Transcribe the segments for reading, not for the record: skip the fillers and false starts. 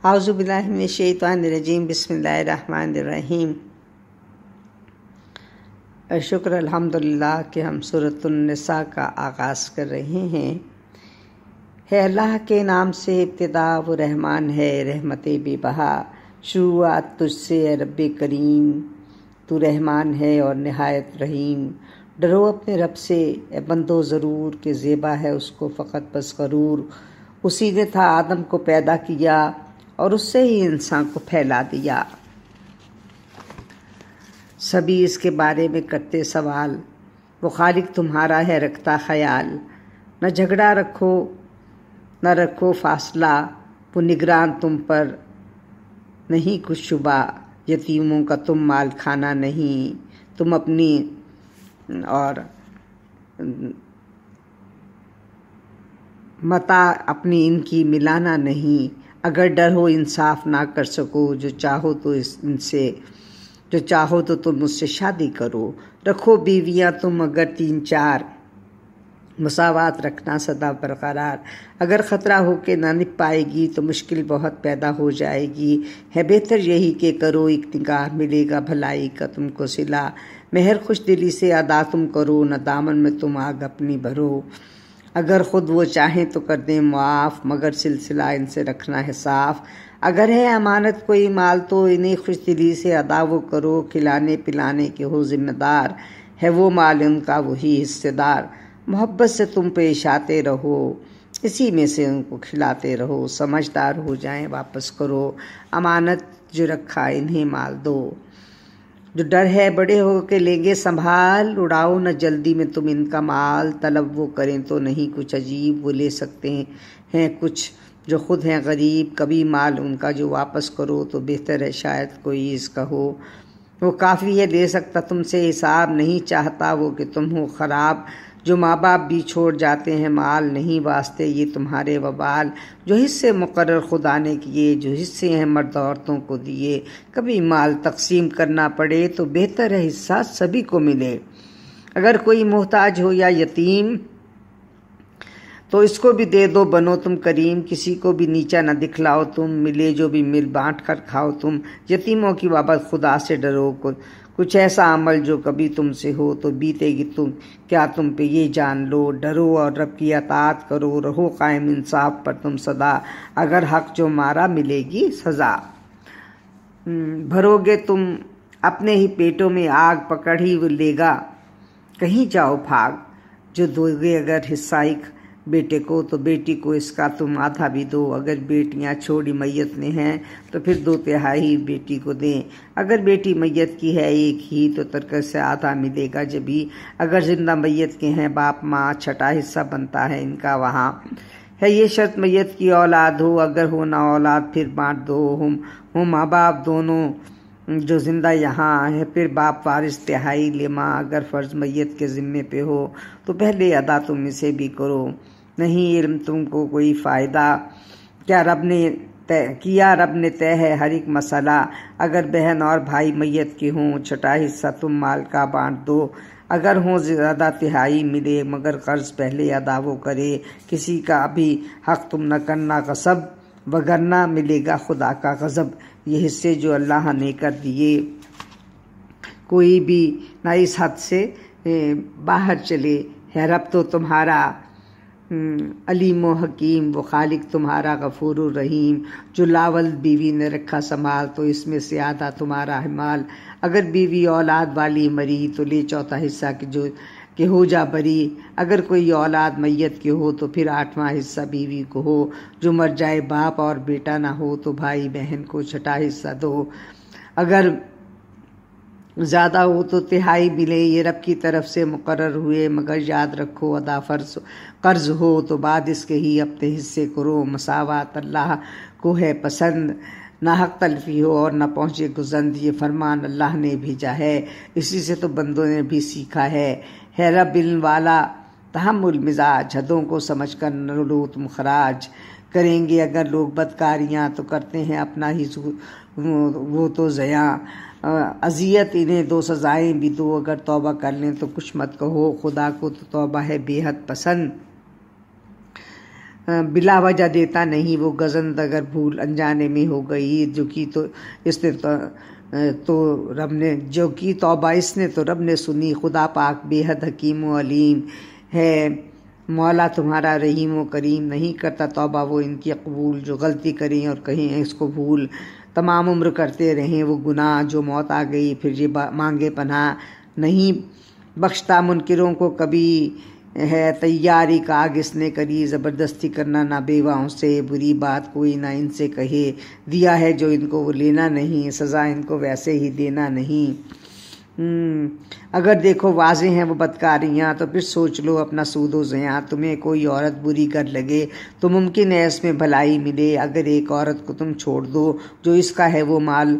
اعوذ باللہ من الشیطان الرجیم، بسم اللہ الرحمن الرحیم۔ شکر الحمدللہ کہ ہم سورۃ النساء کا آغاز کر رہے ہیں۔ ہے اللہ کے نام سے ابتدا، وہ رحمان ہے رحمت بے بہا۔ شروعات تجھ سے اے رب کریم، تو رحمان ہے اور نہایت رحیم۔ ڈرو اپنے رب سے اے بندو ضرور، کہ زیبا ہے اس کو فقط بس غرور۔ اسی نے تھا آدم کو پیدا کیا، اور اس سے ہی انسان کو پھیلا دیا۔ سبھی اس کے بارے میں کرتے سوال، وہ خالق تمہارا ہے رکھتا خیال۔ نہ جھگڑا رکھو نہ رکھو فاصلہ، وہ نگران تم پر نہیں کچھ شبہ۔ یتیموں کا تم مال کھانا نہیں، تم اپنی اور متاع اپنی ان کی ملانا نہیں۔ اگر ڈر ہو انصاف نہ کر سکو، جو چاہو تو تم اس سے شادی کرو۔ رکھو بیویاں تم اگر 3-4، مساوات رکھنا سدا برقرار۔ اگر خطرہ ہو کہ نہ نبھ پائے گی تو مشکل بہت پیدا ہو جائے گی۔ ہے بہتر یہی کہ کرو ایک نگاہ، ملے گا بھلائی کا تم کو صلہ۔ مہر خوش دلی سے ادا تم کرو، نہ دامن میں تم آگ اپنی بھرو۔ اگر خود وہ چاہیں تو کر دیں معاف، مگر سلسلہ ان سے رکھنا ہے صاف۔ اگر ہے امانت کوئی مال تو انہیں خوش دلی سے ادا وہ کرو۔ کھلانے پلانے کے ہو ذمہ دار، ہے وہ مال ان کا وہی حصے دار۔ محبت سے تم پیش آتے رہو، اسی میں سے ان کو کھلاتے رہو۔ سمجھدار ہو جائیں واپس کرو، امانت جو رکھا انہیں مال دو۔ جو ڈر ہے بڑے ہو کے لیں گے سنبھال، اڑاؤ نہ جلدی میں تم ان کا مال۔ طلب وہ کریں تو نہیں کچھ عجیب، وہ لے سکتے ہیں کچھ جو خود ہیں غریب۔ کبھی مال ان کا جو واپس کرو تو بہتر ہے شاید کوئی اس کا ہو۔ وہ کافی ہے دے سکتا تم سے حساب، نہیں چاہتا وہ کہ تم ہو خراب۔ جو ماں باپ بھی چھوڑ جاتے ہیں مال، نہیں واسطے یہ تمہارے وبال۔ جو حصے مقرر خدا نے کیے، جو حصے ہیں مرد عورتوں کو دیے۔ کبھی مال تقسیم کرنا پڑے تو بہتر ہے حصہ سبھی کو ملے۔ اگر کوئی محتاج ہو یا یتیم تو اس کو بھی دے دو، بنو تم کریم۔ کسی کو بھی نیچا نہ دکھلاؤ تم، ملے جو بھی مل بانٹ کر کھاؤ تم۔ یتیموں کی بابت خدا سے ڈرو، کچھ ایسا عمل جو کبھی تم سے ہو تو بیتے گی کیا تم پہ یہ جان لو۔ ڈرو اور رب کی اطاعت کرو، رہو قائم انصاف پر تم سدا۔ اگر حق جو مارا ملے گی سزا۔ بھرو گے تم اپنے ہی پیٹوں میں آگ، پکڑ ہی وہ لے گا کہیں جاؤ بھاگ۔ جو دو گے اگر حصہ ایک بیٹے کو تو بیٹی کو اس کا تم آدھا بھی دو۔ اگر بیٹیاں چھوڑی میت نے ہیں تو پھر 2/3 بیٹی کو دیں۔ اگر بیٹی میت کی ہے ایک ہی تو ترکے سے آدھا ملے گا جبھی۔ اگر زندہ میت کے ہیں باپ ماں، چھٹا حصہ بنتا ہے ان کا وہاں۔ ہے یہ شرط میت کی اولاد ہو، اگر ہو نہ اولاد پھر بانٹ دو۔ ہوں ماں باپ دونوں جو زندہ یہاں ہے، پھر باپ وارث 1/3 لے ماں۔ اگر فرض میت کے ذمے پہ ہو تو پہلے ادا تم اسے بھی کرو۔ نہیں علم تم کو کوئی فائدہ، کیا رب نے طے ہے ہر ایک مسئلہ۔ اگر بہن اور بھائی میت کے ہوں، چھٹا حصہ تم مال کا بانٹ دو۔ اگر ہوں زیادہ 1/3 ملے، مگر قرض پہلے ادا وہ کرے۔ کسی کا بھی حق تم نہ کرنا غصب، وگرنہ ملے گا خدا کا غضب۔ یہ حصے جو اللہ نے کر دیے، کوئی بھی نہ اس حد سے باہر چلے۔ ہے رب تو تمہارا علیم و حکیم، وہ خالق تمہارا غفور و رحیم۔ جو لاول بیوی نے رکھا سنبھال تو اس میں سے آدھا تمہارا ہے مال۔ اگر بیوی اولاد والی مری تو لے 1/4 حصہ کہ ہو جا بری۔ اگر کوئی اولاد میت کے ہو تو پھر 8واں حصہ بیوی کو ہو۔ جو مر جائے باپ اور بیٹا نہ ہو تو بھائی بہن کو چھٹا حصہ دو۔ اگر زیادہ ہو تو 1/3 ملے، یہ رب کی طرف سے مقرر ہوئے۔ مگر یاد رکھو ادا قرض ہو تو بعد اس کے ہی اپنے حصے کرو۔ مساوات اللہ کو ہے پسند، نہ حق تلفی ہو اور نہ پہنچے گزند۔ یہ فرمان اللہ نے بھیجا ہے، اسی سے تو بندوں نے بھی سیکھا ہے۔ ہے رب علم والا تحمل مزاج، حدوں کو سمجھ کر نہ لو تم خراج۔ کریں گے اگر لوگ بدکاریاں تو کرتے ہیں اپنا ہی وہ تو زیاں۔ اذیت انہیں 2 سزائیں بھی دو، اگر توبہ کر لیں تو کچھ مت کہو۔ خدا کو تو توبہ ہے بے حد پسند، بلا وجہ دیتا نہیں وہ گزند اگر بھول انجانے میں ہو گئی، جو کی تو اس نے تو رب نے جو کی توبہ اس نے تو رب نے سنی، خدا پاک بے حد حکیم و علیم ہے، مولا تمہارا رحیم و کریم، نہیں کرتا توبہ وہ ان کی قبول، جو غلطی کریں اور کہیں اس کو بھول، تمام عمر کرتے رہیں وہ گناہ، جو موت آ گئی پھر یہ مانگے پناہ، نہیں بخشتا منکروں کو کبھی، ہے تیاری کا آگ اس نے کری، زبردستی کرنا نہ بیواؤں سے، بری بات کوئی نہ ان سے کہے، دیا ہے جو ان کو وہ لینا نہیں، سزا ان کو ویسے ہی دینا نہیں۔ اگر دیکھو واضح ہیں وہ بدکاریاں تو پھر سوچ لو اپنا سود و زیاں، تمہیں کوئی عورت بری کر لگے تو ممکن ہے اس میں بھلائی ملے، اگر ایک عورت کو تم چھوڑ دو جو اس کا ہے وہ مال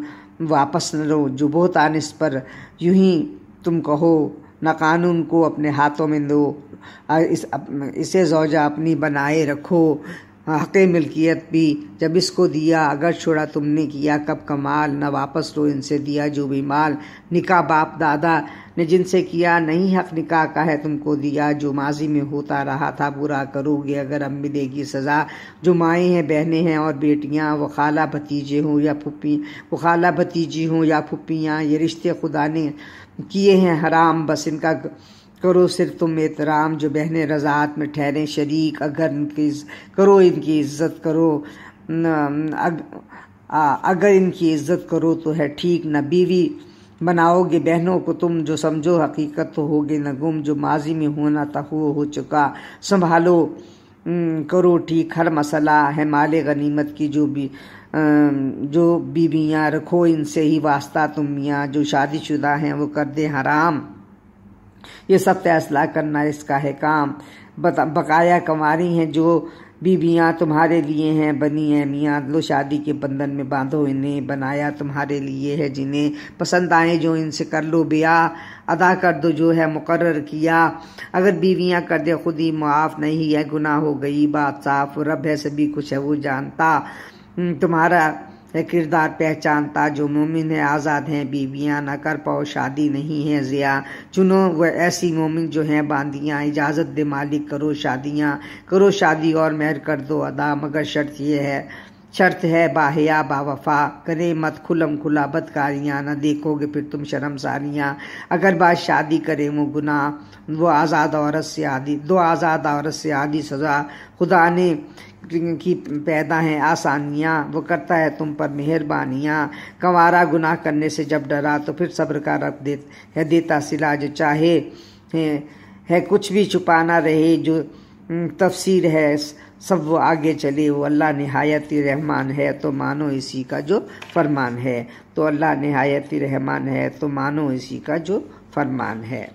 واپس نہ لو، جو بہتان اس پر یوں ہی تم کہو، نہ قانون کو اپنے ہاتھوں میں دو، اسے زوجہ اپنی بنائے رکھو، حق ملکیت بھی جب اس کو دیا، اگر چھوڑا تم نے کیا کب کمال، نہ واپس لو ان سے دیا جو بھی مال، نکاح باپ دادا نے جن سے کیا، نہیں حق نکاح کا ہے تم کو دیا، جو ماضی میں ہوتا رہا تھا برا کرو گے اگر اب ملے گی سزا، جو مائیں ہیں بہنیں ہیں اور بیٹیاں، وہ خالہ بھتیجے ہوں یا پھپھی، وہ خالہ بھتیجی ہوں یا پھپھیاں، یہ رشتے خدا نے کیے ہیں حرام، بس ان کا کرو صرف تم احترام، جو بہنیں رضاعت میں ٹھہریں شریک، اگر ان کی عزت کرو، اگر ان کی عزت کرو تو ہے ٹھیک، نہ بیوی بناؤ گے بہنوں کو تم، جو سمجھو حقیقت تو ہوگے نہ گم، جو ماضی میں ہونا تھا ہو چکا، سنبھالو کرو ٹھیک ہر مسئلہ، ہے مال غنیمت کی جو بیویاں، رکھو ان سے ہی واسطہ تم میاں، جو شادی شدہ ہیں وہ کر دے حرام، یہ سب فیصلہ کرنا اس کا ہے کام، بقایا کنواری ہیں جو بیویاں تمہارے لیے ہیں بنی ہیں میاں، لو شادی کے بندھن میں باندھو انہیں، بنایا تمہارے لیے ہے جنہیں پسند آئے جو ان سے کر لو بیاہ، ادا کر دو جو ہے مقرر کیا، اگر بیویاں کر دے خود ہی معاف، نہیں ہے گناہ ہو گئی بات صاف، رب ہے سبھی کچھ ہے وہ جانتا، تمہارا ہے کردار پہچانتا، جو مومن ہے آزاد ہیں بیویاں، نہ کر پاؤ شادی نہیں ہے ضیاء، چنو وہ ایسی مومن جو ہیں باندیاں، اجازت دے مالک کرو شادیاں، کرو شادی اور مہر کر دو ادا، مگر شرط ہے باحیا باوفا، کرے مت کھلم کھلا بدکاریاں، نہ دیکھو گے پھر تم شرمساریاں، اگر بعد شادی کرے وہ گناہ، دو آزاد عورت سے عادی سزا، خدا نے کی پیدا ہیں آسانیاں، وہ کرتا ہے تم پر مہربانیاں، کنوارا گناہ کرنے سے جب ڈرا تو پھر صبر کا رب دیتا صلہ، جو چاہے ہے کچھ بھی چھپانا رہے، جو تفسیر ہے سب وہ آگے چلے، وہ اللہ نہایت رحمان ہے تو مانو اسی کا جو فرمان ہے، تو اللہ نہایت رحمان ہے تو مانو اسی کا جو فرمان ہے۔